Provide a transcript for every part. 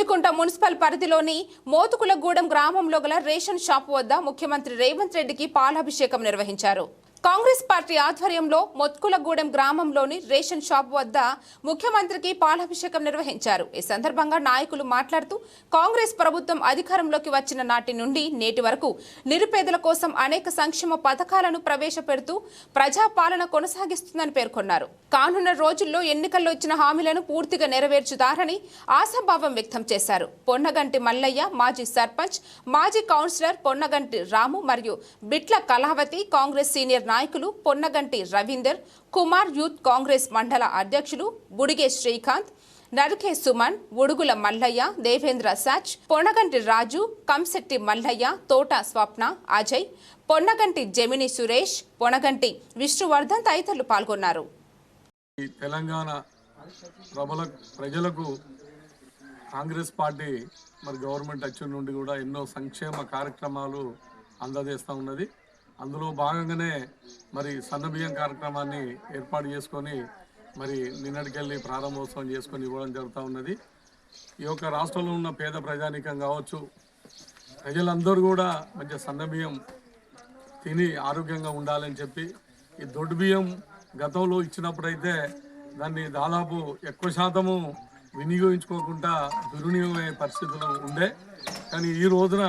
Jammikunta municipal పరిధిలోని మోతుకులగూడెం గ్రామంలో గల రేషన్ షాప్ వద్ద ముఖ్యమంత్రి రేవంత్ రెడ్డికి పాలాభిషేకం నిర్వహించారు. కాంగ్రెస్ పార్టీ ఆధ్వర్యంలో మోత్కులగూడెం గ్రామంలోని రేషన్ షాప్ వద్ద ముఖ్యమంత్రికి పాలాభిషేకం నిర్వహించారు. ఈ సందర్భంగా నాయకులు మాట్లాడుతూ కాంగ్రెస్ ప్రభుత్వం అధికారంలోకి వచ్చిన నాటి నుండి నేటి వరకు నిరుపేదల కోసం అనేక సంక్షేమ పథకాలను ప్రవేశపెడుతూ ప్రజాపాలన కొనసాగిస్తుందని పేర్కొన్నారు. కానున్న రోజుల్లో ఎన్నికల్లో ఇచ్చిన హామీలను పూర్తిగా నెరవేర్చుతారని ఆశాభావం వ్యక్తం చేశారు. పొన్నగంటి మల్లయ్య మాజీ సర్పంచ్, మాజీ కౌన్సిలర్ పొన్నగంటి రాము మరియు బిట్ల కళావతి, కాంగ్రెస్ సీనియర్ నాయకులు పొన్నగంటి రవీందర్ కుమార్, యూత్ కాంగ్రెస్ మండల అధ్యక్షులు బుడిగే శ్రీకాంత్, నరకే సుమన్, ఉడుగుల మల్లయ్య, దేవేంద్ర సాచ్, పొన్నగంటి రాజు, కంశెట్టి మల్లయ్య, తోట స్వప్న, అజయ్, పొన్నగంటి జమిని సురేష్, పొన్నగంటి విష్ణువర్ధన్ తదితరులు పాల్గొన్నారు. తెలంగాణ ప్రజలకు కాంగ్రెస్ పార్టీ గవర్నమెంట్ వచ్చిన నుండి కూడా ఎన్నో సంక్షేమ కార్యక్రమాలు అందజేస్తూ ఉన్నది. అందులో భాగంగానే సన్నబియ్యం కార్యక్రమాన్ని ఏర్పాటు చేసుకొని నిన్నటికెళ్ళి ప్రారంభోత్సవం చేసుకొని ఇవ్వడం జరుగుతూ ఉన్నది. ఈ యొక్క రాష్ట్రంలో ఉన్న పేద ప్రజానీకం కావచ్చు, ప్రజలందరూ కూడా మంచి సన్నబియ్యం తిని ఆరోగ్యంగా ఉండాలని చెప్పి ఈ దొడ్డు బియ్యం గతంలో ఇచ్చినప్పుడైతే దాన్ని దాదాపు ఎక్కువ శాతము వినియోగించుకోకుండా దుర్వినియోగమయ్యే పరిస్థితులు ఉండే. కానీ ఈ రోజున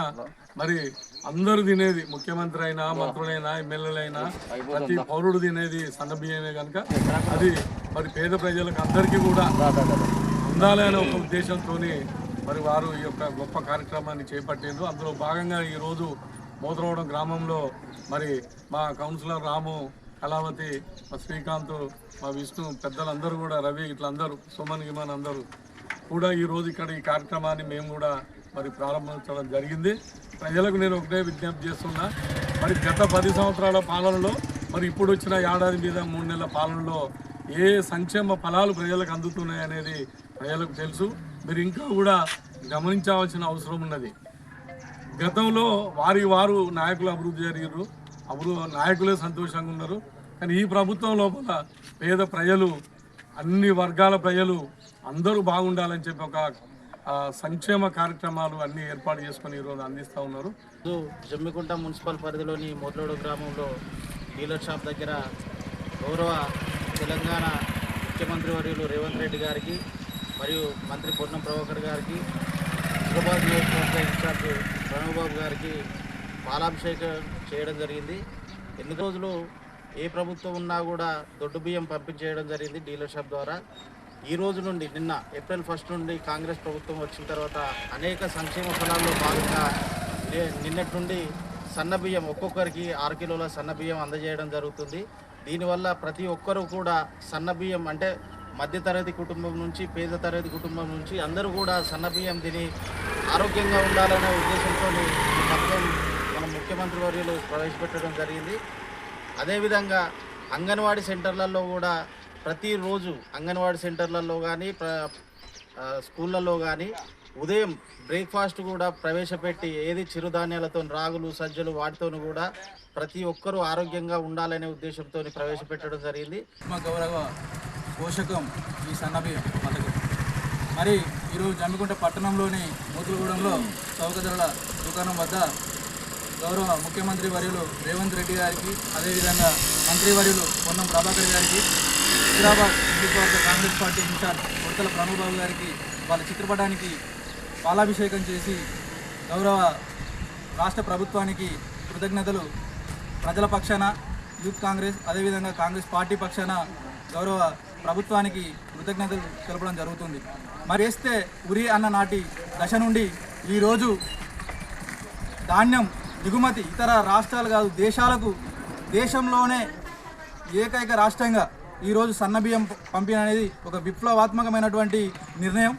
అందరూ తినేది, ముఖ్యమంత్రి అయినా, మంత్రులైనా, ఎమ్మెల్యేలైనా, ప్రతి పౌరుడు తినేది సన్నబియ్యమే కనుక అది పేద ప్రజలకు అందరికీ కూడా అందాలనే ఒక ఉద్దేశంతో వారు ఈ యొక్క గొప్ప కార్యక్రమాన్ని చేపట్టిండ్రు. అందులో భాగంగా ఈరోజు మోతులగూడెం గ్రామంలో మా కౌన్సిలర్ రాము, కళావతి, మా శ్రీకాంత్, మా విష్ణు, పెద్దలందరూ కూడా, రవి, ఇట్లందరూ, సుమన్ గిమన్ అందరూ కూడా ఈరోజు ఇక్కడ ఈ కార్యక్రమాన్ని మేము కూడా ప్రారంభించడం జరిగింది. ప్రజలకు నేను ఒకటే విజ్ఞప్తి చేస్తున్నా, గత 10 సంవత్సరాల పాలనలో ఇప్పుడు వచ్చిన ఏడాది మీద 3 నెలల పాలనలో ఏ సంక్షేమ ఫలాలు ప్రజలకు అందుతున్నాయి అనేది ప్రజలకు తెలుసు. మీరు ఇంకా కూడా గమనించవలసిన అవసరం ఉన్నది. గతంలో వారు నాయకులు అభివృద్ధి జరిగారు, నాయకులే సంతోషంగా ఉన్నారు. కానీ ఈ ప్రభుత్వం లోపల పేద ప్రజలు, అన్ని వర్గాల ప్రజలు అందరూ బాగుండాలని చెప్పి ఒక సంక్షేమ కార్యక్రమాలు అన్ని ఏర్పాటు చేసుకుని ఈరోజు అందిస్తూ ఉన్నారు. జమ్మికుంట మున్సిపల్ పరిధిలోని మోతులగూడెం గ్రామంలో డీలర్ షాప్ దగ్గర గౌరవ తెలంగాణ ముఖ్యమంత్రి వర్యులు రేవంత్ రెడ్డి గారికి మరియు మంత్రి పొన్నం ప్రభాకర్ గారికి, హైదరాబాద్ నియోజకవర్గ ఇన్ఛార్జ్ ప్రణవ్బాబు గారికి పాలాభిషేకం చేయడం జరిగింది. ఎన్ని రోజులు ఏ ప్రభుత్వం ఉన్నా కూడా దొడ్డు బియ్యం పంపించేయడం జరిగింది డీలర్ షాప్ ద్వారా. ఈ రోజు నుండి నిన్న ఏప్రిల్ 1 నుండి కాంగ్రెస్ ప్రభుత్వం వచ్చిన తర్వాత అనేక సంక్షేమ ఫలాల్లో భాగంగా నిన్నటి నుండి సన్నబియ్యం ఒక్కొక్కరికి 6 కిలోల సన్నబియ్యం అందజేయడం జరుగుతుంది. దీనివల్ల ప్రతి ఒక్కరూ కూడా సన్నబియ్యం అంటే మధ్యతరగతి కుటుంబం నుంచి పేద తరగతి కుటుంబం నుంచి అందరూ కూడా సన్నబియ్యం తిని ఆరోగ్యంగా ఉండాలనే ఉద్దేశంతో ఈ పథకం మన ముఖ్యమంత్రి వర్యులు ప్రవేశపెట్టడం జరిగింది. అదేవిధంగా అంగన్వాడీ సెంటర్లలో కూడా ప్రతిరోజు అంగన్వాడీ సెంటర్లలో కానీ స్కూళ్ళల్లో కానీ ఉదయం బ్రేక్ఫాస్ట్ కూడా ప్రవేశపెట్టి ఏది చిరుధాన్యాలతో, రాగులు, సజ్జలు, వాటితో కూడా ప్రతి ఒక్కరూ ఆరోగ్యంగా ఉండాలనే ఉద్దేశంతో ప్రవేశపెట్టడం జరిగింది. మా గౌరవ పోషకం ఈ సన్నబియ్యం పథకం ఈరోజు జమ్మికుంట పట్టణంలోని మోతులగూడెంలో చౌక ధరల దుకాణం వద్ద గౌరవ ముఖ్యమంత్రి వర్యులు రేవంత్ రెడ్డి గారికి, అదేవిధంగా మంత్రి వర్యులు పొన్నం ప్రభాకర్ గారికి, హైదరాబాద్ నియోజకవర్గ కాంగ్రెస్ పార్టీ ఇన్ఛార్జ్ ఉడతల ప్రణవ్బాబు గారికి వాళ్ళ చిత్రపటానికి పాలాభిషేకం చేసి గౌరవ రాష్ట్ర ప్రభుత్వానికి కృతజ్ఞతలు, ప్రజల పక్షాన యూత్ కాంగ్రెస్, అదేవిధంగా కాంగ్రెస్ పార్టీ పక్షాన గౌరవ ప్రభుత్వానికి కృతజ్ఞతలు తెలపడం జరుగుతుంది. వేస్తే ఉరి అన్న నాటి దశ నుండి ఈరోజు ధాన్యం దిగుమతి ఇతర రాష్ట్రాలు కాదు దేశాలకు, దేశంలోనే ఏకైక రాష్ట్రంగా ఈరోజు సన్నబియ్యం పంపిణీ అనేది ఒక విప్లవాత్మకమైనటువంటి నిర్ణయం.